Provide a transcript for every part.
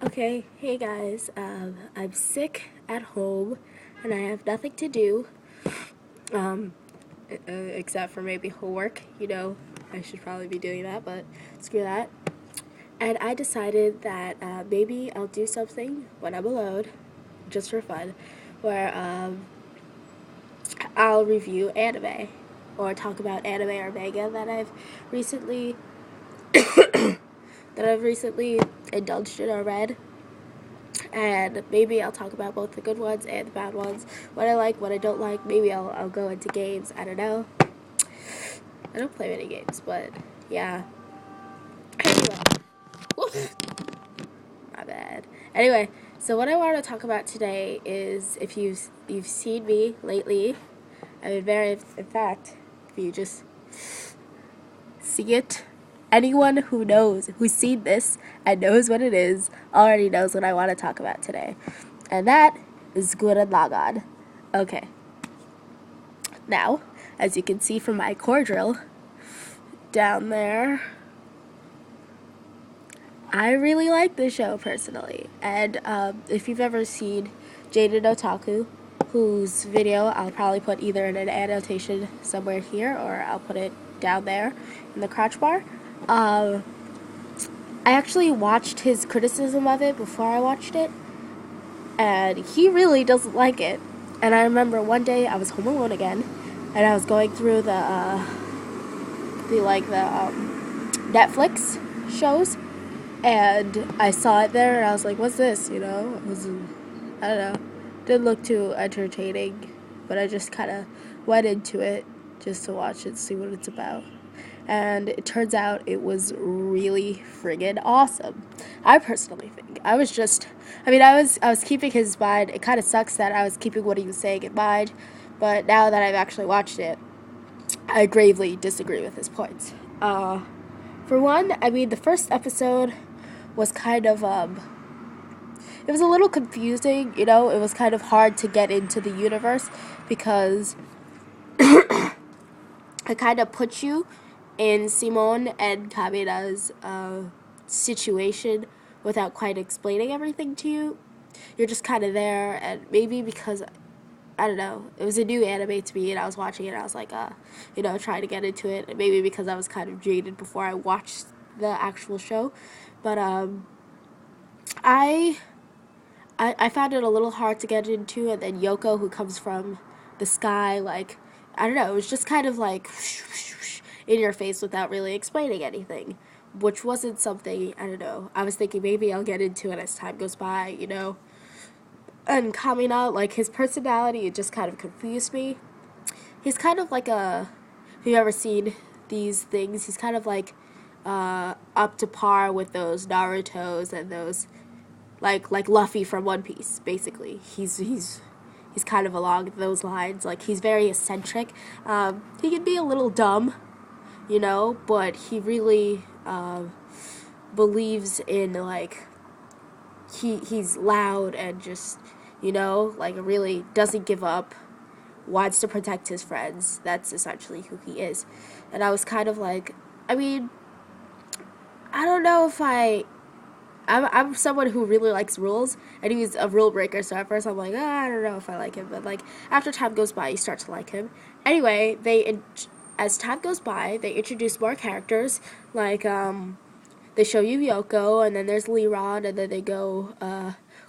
Okay, hey guys, I'm sick at home and I have nothing to do, um, except for maybe homework. I should probably be doing that, but screw that. And I decided that maybe I'll do something when I'm alone, just for fun, where I'll review anime or talk about anime or manga recently that I've recently indulged in or read. And maybe I'll talk about both the good ones and the bad ones, what I like, what I don't like. Maybe I'll go into games. I don't know. I don't play many games, but yeah. Anyway, woof, my bad. Anyway, so what I want to talk about today is if you've seen me lately. In fact, if you just see it, anyone who's seen this and knows what it is already knows what I want to talk about today, and that is Gurren Lagann. Okay. Now, as you can see from my core drill down there, I really like this show personally. And if you've ever seen Jaded Otaku, whose video I'll probably put either in an annotation somewhere here or I'll put it down there in the crotch bar, I actually watched his criticism of it before I watched it, and he really doesn't like it. And I remember one day I was home alone again, and I was going through the Netflix shows, and I saw it there, and I was like, "What's this?" I don't know, didn't look too entertaining, but I just kind of went into it just to watch it, see what it's about. And it turns out it was really friggin' awesome. I personally think. I was keeping his mind. It kind of sucks that I was keeping what he was saying in mind, but now that I've actually watched it, I gravely disagree with his points. For one, the first episode was kind of, it was a little confusing, it was kind of hard to get into the universe because it kind of puts you in Simone and Kamina's situation without quite explaining everything to you. You're just kind of there, and maybe because, I don't know, it was a new anime to me, and I was watching it, and I was like, trying to get into it, and maybe because I was kind of jaded before I watched the actual show, but, I found it a little hard to get into, and then Yoko, who comes from the sky, I don't know, it was just kind of in your face without really explaining anything, which wasn't something, I don't know, I was thinking maybe I'll get into it as time goes by, and Kamina, his personality, it just kind of confused me. He's kind of like if you've ever seen these things, he's kind of up to par with those Narutos and those, like Luffy from One Piece, basically. He's kind of along those lines. He's very eccentric. He can be a little dumb, but he really believes in, he's loud and just, really doesn't give up, wants to protect his friends. That's essentially who he is. And I was kind of I don't know if I'm someone who really likes rules, and he's a rule breaker, so at first I'm like, I don't know if I like him, but, after time goes by, you start to like him. Anyway, as time goes by, they introduce more characters, they show you Yoko, and then there's Leron, and then they go,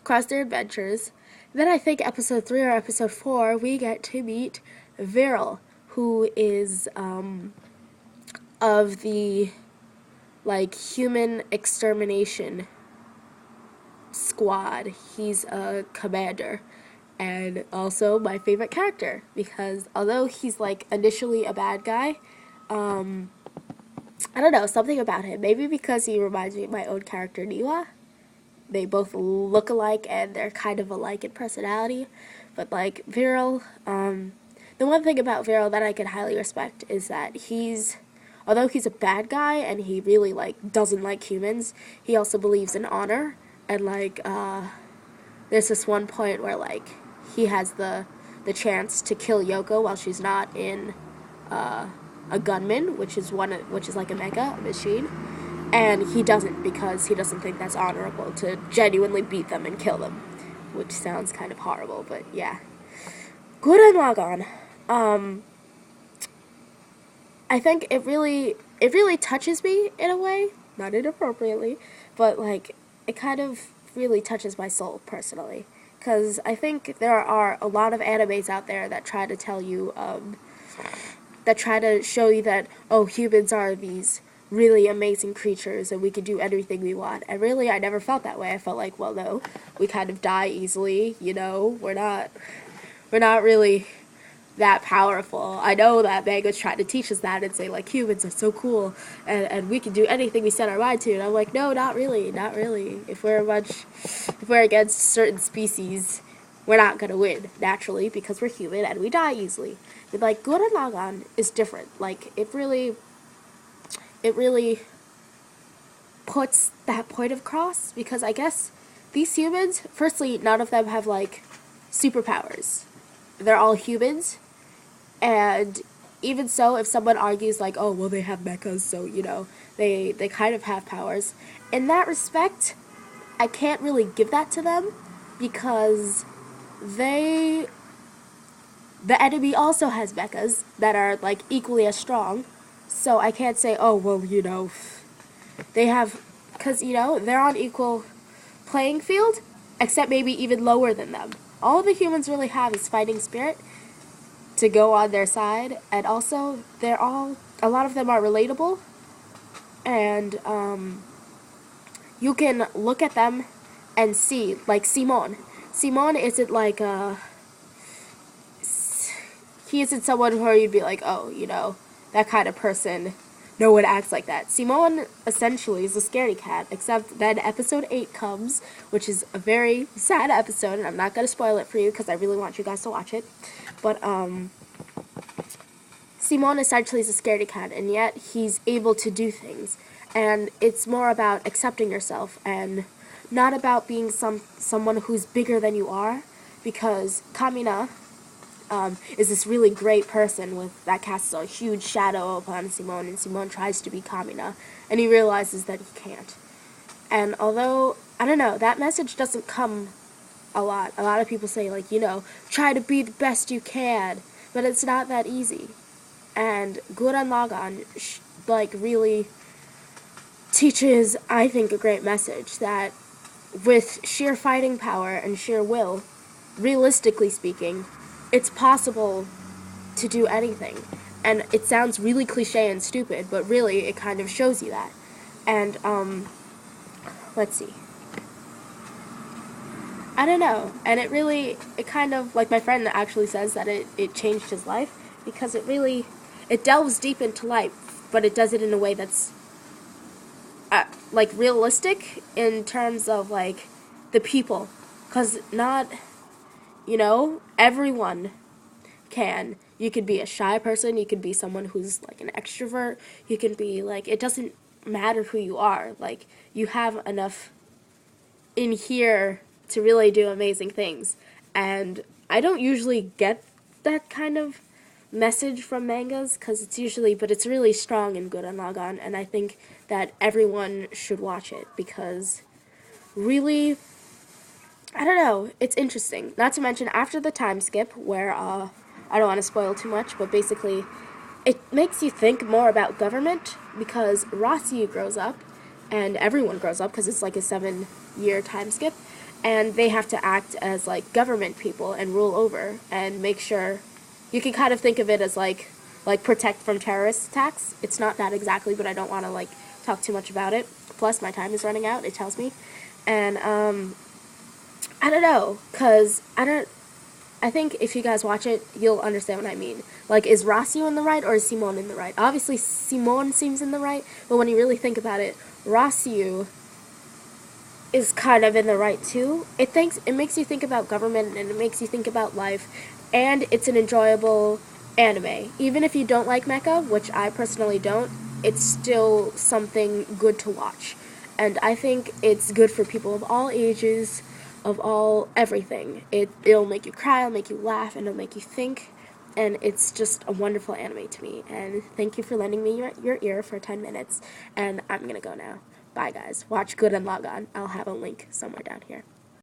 across their adventures. Then I think episode 3 or episode 4, we get to meet Viral, who is, of the, human extermination squad. He's a commander, and also my favorite character, because although he's initially a bad guy, I don't know, something about him, maybe because he reminds me of my own character Niwa. They both look alike and they're kind of alike in personality, but Viral, the one thing about Viral that I can highly respect is that although he's a bad guy and he really doesn't like humans, he also believes in honor. And there's this one point where he has the chance to kill Yoko while she's not in a gunman, which is a mega machine. and he doesn't because he doesn't think that's honorable to genuinely beat them and kill them, which sounds kind of horrible, but yeah. Gurren Lagann. I think it really touches me in a way, not inappropriately, but like it kind of really touches my soul personally, because I think there are a lot of animes out there that try to tell you, that try to show you that, oh, humans are these really amazing creatures and we can do anything we want. And really, I never felt that way. I felt like, well, no, we kind of die easily. We're not really that powerful. I know that manga's trying to teach us that and say, like, humans are so cool and we can do anything we set our mind to. And I'm like, no, not really, not really. If we're against certain species, we're not gonna win naturally because we're human and we die easily. But like Gurren Lagann is different. Like it really puts that point across, because I guess these humans, firstly, none of them have like superpowers. They're all humans, and even so, if someone argues like, oh, well, they have mechas, so they kind of have powers. In that respect, I can't really give that to them because they the enemy also has mechas that are like equally as strong. So I can't say, oh, well, they have, because they're on equal playing field, except maybe even lower than them. All the humans really have is fighting spirit to go on their side, and also a lot of them are relatable, and you can look at them and see, like Simon. Simon isn't like he isn't someone where you'd be like, oh, that kind of person. No one acts like that. Simon essentially is a scaredy cat, except then episode 8 comes, which is a very sad episode, and I'm not going to spoil it for you because I really want you guys to watch it. But Simon essentially is a scaredy cat, and yet he's able to do things. And it's more about accepting yourself and not about being someone who's bigger than you are, because Kamina is this really great person that casts a huge shadow upon Simon, and Simon tries to be Kamina, and he realizes that he can't. And although, I don't know, that message doesn't come a lot. A lot of people say, like, try to be the best you can, but it's not that easy. And Gurren Lagann, really teaches, I think, a great message that with sheer fighting power and sheer will, realistically speaking, it's possible to do anything. And it sounds really cliche and stupid, but really it kind of shows you that. And, let's see. I don't know. And it kind of, like my friend actually says that it changed his life, because it delves deep into life, but it does it in a way that's, realistic in terms of, like, the people. Because not, everyone can. You could be a shy person, you could be someone who's, like, an extrovert, you can be, like, it doesn't matter who you are. Like, you have enough in here to really do amazing things. And I don't usually get that kind of message from mangas, because it's really strong in Gurren Lagann, and I think that everyone should watch it, because really, I don't know, it's interesting. Not to mention, after the time skip, where, I don't want to spoil too much, but basically, it makes you think more about government, because Rasu grows up, and everyone grows up, because it's like a 7-year time skip, and they have to act as, like, government people and rule over, and make sure. You can kind of think of it as, like protect from terrorist attacks. It's not that exactly, but I don't want to, like, talk too much about it. Plus, my time is running out, it tells me. And, I don't know, because I think if you guys watch it, you'll understand what I mean. Like, is Rasu in the right, or is Simon in the right? Obviously, Simon seems in the right, but when you really think about it, Rasu is kind of in the right, too. It makes you think about government, and it makes you think about life, and it's an enjoyable anime. Even if you don't like mecha, which I personally don't, it's still something good to watch. And I think it's good for people of all ages, of all everything. It'll make you cry, it'll make you laugh, and it'll make you think. and it's just a wonderful anime to me. And thank you for lending me your ear for 10 minutes. And I'm gonna go now. Bye, guys. Watch Gurren Lagann. I'll have a link somewhere down here.